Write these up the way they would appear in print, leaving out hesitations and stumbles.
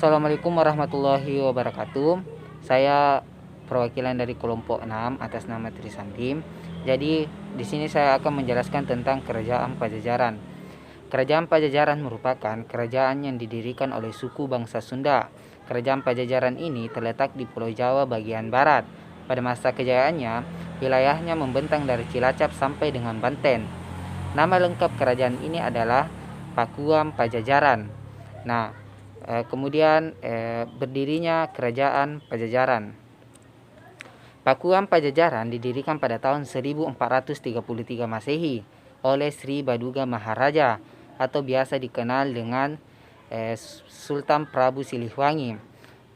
Assalamualaikum warahmatullahi wabarakatuh. Saya perwakilan dari kelompok 6 atas nama Trisandim. Jadi di sini saya akan menjelaskan tentang Kerajaan Pajajaran. Kerajaan Pajajaran merupakan kerajaan yang didirikan oleh suku bangsa Sunda. Kerajaan Pajajaran ini terletak di Pulau Jawa bagian barat. Pada masa kejayaannya, wilayahnya membentang dari Cilacap sampai dengan Banten. Nama lengkap kerajaan ini adalah Pakuan Pajajaran. Nah, kemudian berdirinya Kerajaan Pajajaran. Pakuan Pajajaran didirikan pada tahun 1433 Masehi oleh Sri Baduga Maharaja atau biasa dikenal dengan Sultan Prabu Siliwangi.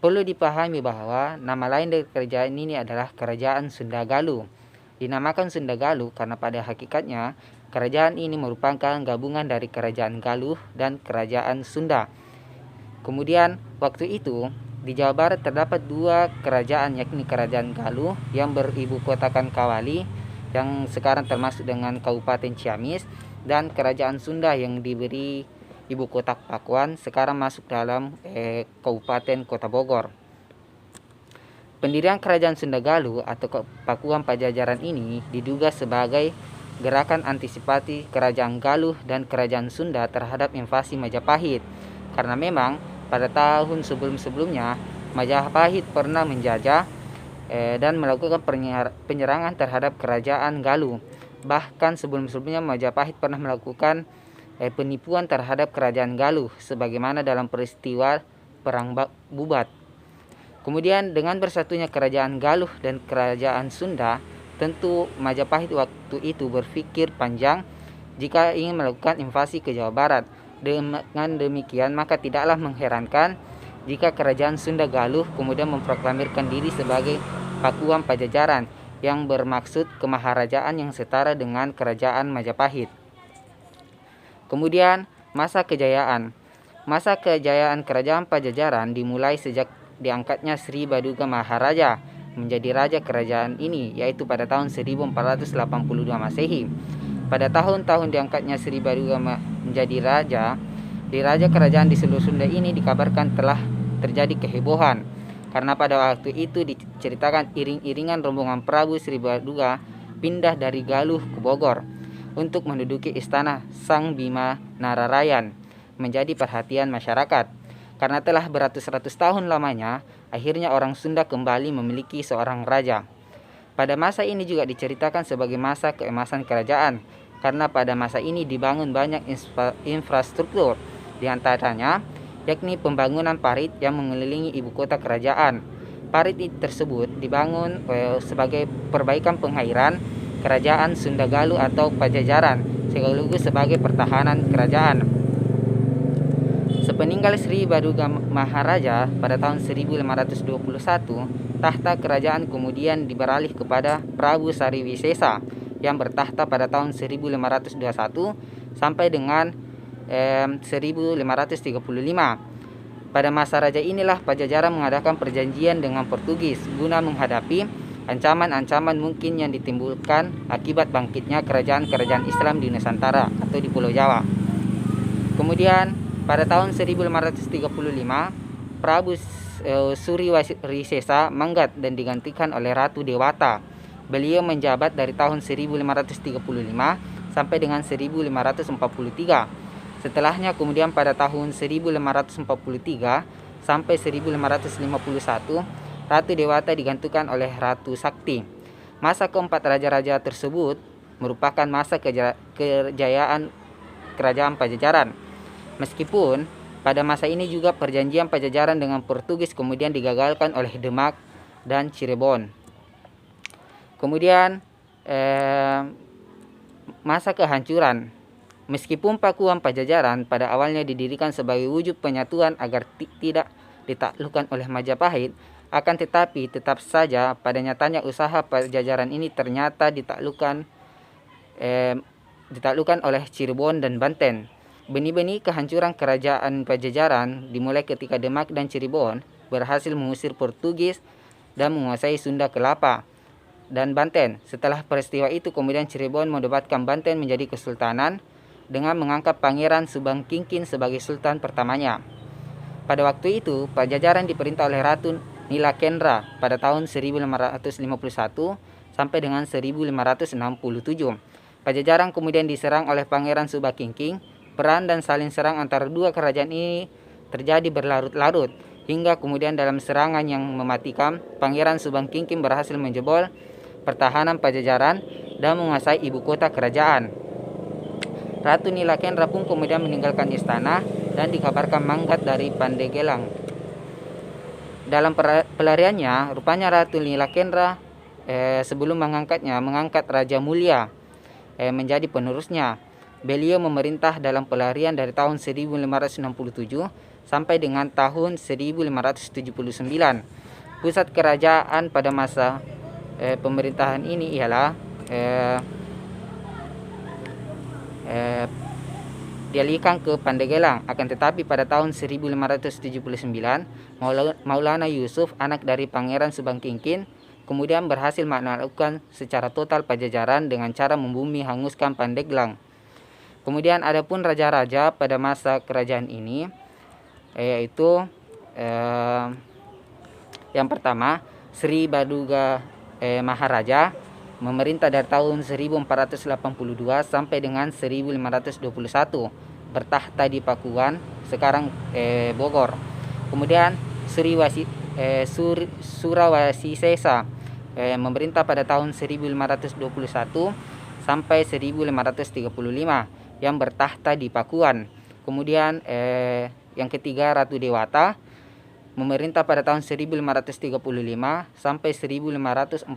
Perlu dipahami bahwa nama lain dari kerajaan ini adalah Kerajaan Sunda Galuh. Dinamakan Sunda Galuh karena pada hakikatnya kerajaan ini merupakan gabungan dari Kerajaan Galuh dan Kerajaan Sunda. Kemudian waktu itu di Jawa Barat terdapat dua kerajaan, yakni Kerajaan Galuh yang beribu kotakan Kawali yang sekarang termasuk dengan Kabupaten Ciamis, dan Kerajaan Sunda yang diberi ibu kota Pakuan sekarang masuk dalam Kabupaten Kota Bogor. Pendirian Kerajaan Sunda Galuh atau Pakuan Pajajaran ini diduga sebagai gerakan antisipasi Kerajaan Galuh dan Kerajaan Sunda terhadap invasi Majapahit, karena memang pada tahun sebelum-sebelumnya Majapahit pernah menjajah dan melakukan penyerangan terhadap Kerajaan Galuh. Bahkan sebelum-sebelumnya Majapahit pernah melakukan penipuan terhadap Kerajaan Galuh sebagaimana dalam peristiwa Perang Bubat. Kemudian dengan bersatunya Kerajaan Galuh dan Kerajaan Sunda, tentu Majapahit waktu itu berpikir panjang jika ingin melakukan invasi ke Jawa Barat. Dengan demikian maka tidaklah mengherankan jika Kerajaan Sunda Galuh kemudian memproklamirkan diri sebagai Pakuan Pajajaran yang bermaksud kemaharajaan yang setara dengan Kerajaan Majapahit. Kemudian masa kejayaan. Masa kejayaan Kerajaan Pajajaran dimulai sejak diangkatnya Sri Baduga Maharaja menjadi raja kerajaan ini, yaitu pada tahun 1482 Masehi. Pada tahun-tahun diangkatnya Sri Baduga menjadi raja, di raja kerajaan di seluruh Sunda ini dikabarkan telah terjadi kehebohan, karena pada waktu itu diceritakan iring-iringan rombongan Prabu Sri Baduga pindah dari Galuh ke Bogor untuk menduduki istana Sang Bima Nararayan, menjadi perhatian masyarakat. Karena telah beratus-ratus tahun lamanya, akhirnya orang Sunda kembali memiliki seorang raja. Pada masa ini juga diceritakan sebagai masa keemasan kerajaan, karena pada masa ini dibangun banyak infrastruktur, diantaranya yakni pembangunan parit yang mengelilingi ibu kota kerajaan. Parit tersebut dibangun sebagai perbaikan pengairan Kerajaan Sunda Galuh atau Pajajaran, sekaligus sebagai pertahanan kerajaan. Sepeninggal Sri Baduga Maharaja pada tahun 1521, tahta kerajaan kemudian diberalih kepada Prabu Sariwisesa yang bertahta pada tahun 1521 sampai dengan 1535. Pada masa raja inilah Pajajaran mengadakan perjanjian dengan Portugis guna menghadapi ancaman-ancaman mungkin yang ditimbulkan akibat bangkitnya kerajaan-kerajaan Islam di Nusantara atau di Pulau Jawa. Kemudian pada tahun 1535, Prabu Suriwisesa manggat dan digantikan oleh Ratu Dewata. Beliau menjabat dari tahun 1535 sampai dengan 1543. Setelahnya kemudian pada tahun 1543 sampai 1551, Ratu Dewata digantikan oleh Ratu Sakti. Masa keempat raja-raja tersebut merupakan masa kejayaan Kerajaan Pajajaran. Meskipun pada masa ini juga perjanjian Pajajaran dengan Portugis kemudian digagalkan oleh Demak dan Cirebon. Kemudian masa kehancuran. Meskipun Pakuan Pajajaran pada awalnya didirikan sebagai wujud penyatuan agar tidak ditaklukkan oleh Majapahit, akan tetapi tetap saja pada nyatanya usaha Pajajaran ini ternyata ditaklukkan oleh Cirebon dan Banten. Benih-benih kehancuran Kerajaan Pajajaran dimulai ketika Demak dan Cirebon berhasil mengusir Portugis dan menguasai Sunda Kelapa dan Banten. Setelah peristiwa itu kemudian Cirebon menobatkan Banten menjadi kesultanan dengan mengangkat Pangeran Subang Kingkin sebagai sultan pertamanya. Pada waktu itu, Pajajaran diperintah oleh Ratu Nilakendra pada tahun 1551 sampai dengan 1567. Pajajaran kemudian diserang oleh Pangeran Subakingking. Perang dan saling serang antara dua kerajaan ini terjadi berlarut-larut, hingga kemudian dalam serangan yang mematikan, Pangeran Subakingking berhasil menjebol pertahanan Pajajaran dan menguasai ibu kota kerajaan. Ratu Nilakendra pun kemudian meninggalkan istana dan dikabarkan mangkat dari Pandeglang. Dalam pelariannya, rupanya Ratu Nilakendra sebelum mengangkat Raja Mulia menjadi penerusnya. Beliau memerintah dalam pelarian dari tahun 1567 sampai dengan tahun 1579. Pusat kerajaan pada masa pemerintahan ini ialah dialihkan ke Pandeglang. Akan tetapi pada tahun 1579, Maulana Yusuf, anak dari Pangeran Subakingking, kemudian berhasil menaklukkan secara total Pajajaran dengan cara membumi hanguskan Pandeglang. Kemudian ada pun raja-raja pada masa kerajaan ini, yaitu yang pertama Sri Baduga Maharaja, memerintah dari tahun 1482 sampai dengan 1521, bertahta di Pakuan, sekarang Bogor. Kemudian Surawasi Sesa, memerintah pada tahun 1521 sampai 1535, yang bertahta di Pakuan. Kemudian yang ketiga Ratu Dewata, memerintah pada tahun 1535 sampai 1543,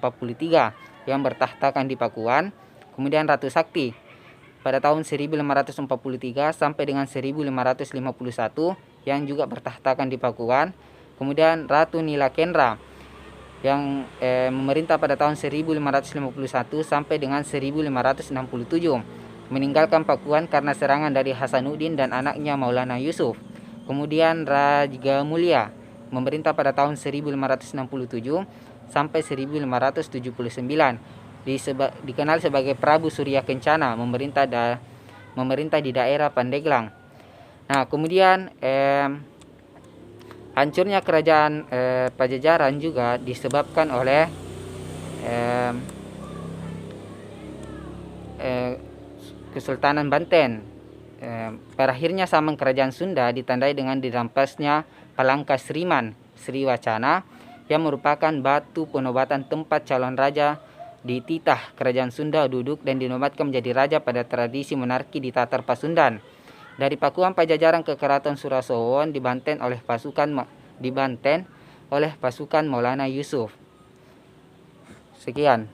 yang bertahtakan di Pakuan. Kemudian Ratu Sakti pada tahun 1543 sampai dengan 1551, yang juga bertahtakan di Pakuan. Kemudian Ratu Nilakendra yang memerintah pada tahun 1551 sampai dengan 1567, meninggalkan Pakuan karena serangan dari Hasanuddin dan anaknya Maulana Yusuf. Kemudian Raja Mulia memerintah pada tahun 1567 sampai 1579, dikenal sebagai Prabu Surya Kencana, memerintah di daerah Pandeglang. Nah, kemudian hancurnya kerajaan Pajajaran juga disebabkan oleh Kesultanan Banten. Pada akhirnya zaman kerajaan Sunda ditandai dengan dirampasnya Palangka Sriman Sriwacana, yang merupakan batu penobatan tempat calon raja di titah kerajaan Sunda duduk dan dinobatkan menjadi raja pada tradisi monarki di Tatar Pasundan. Dari Pakuan Pajajaran ke Keraton Surasowo dibanten oleh pasukan Maulana Yusuf. Sekian.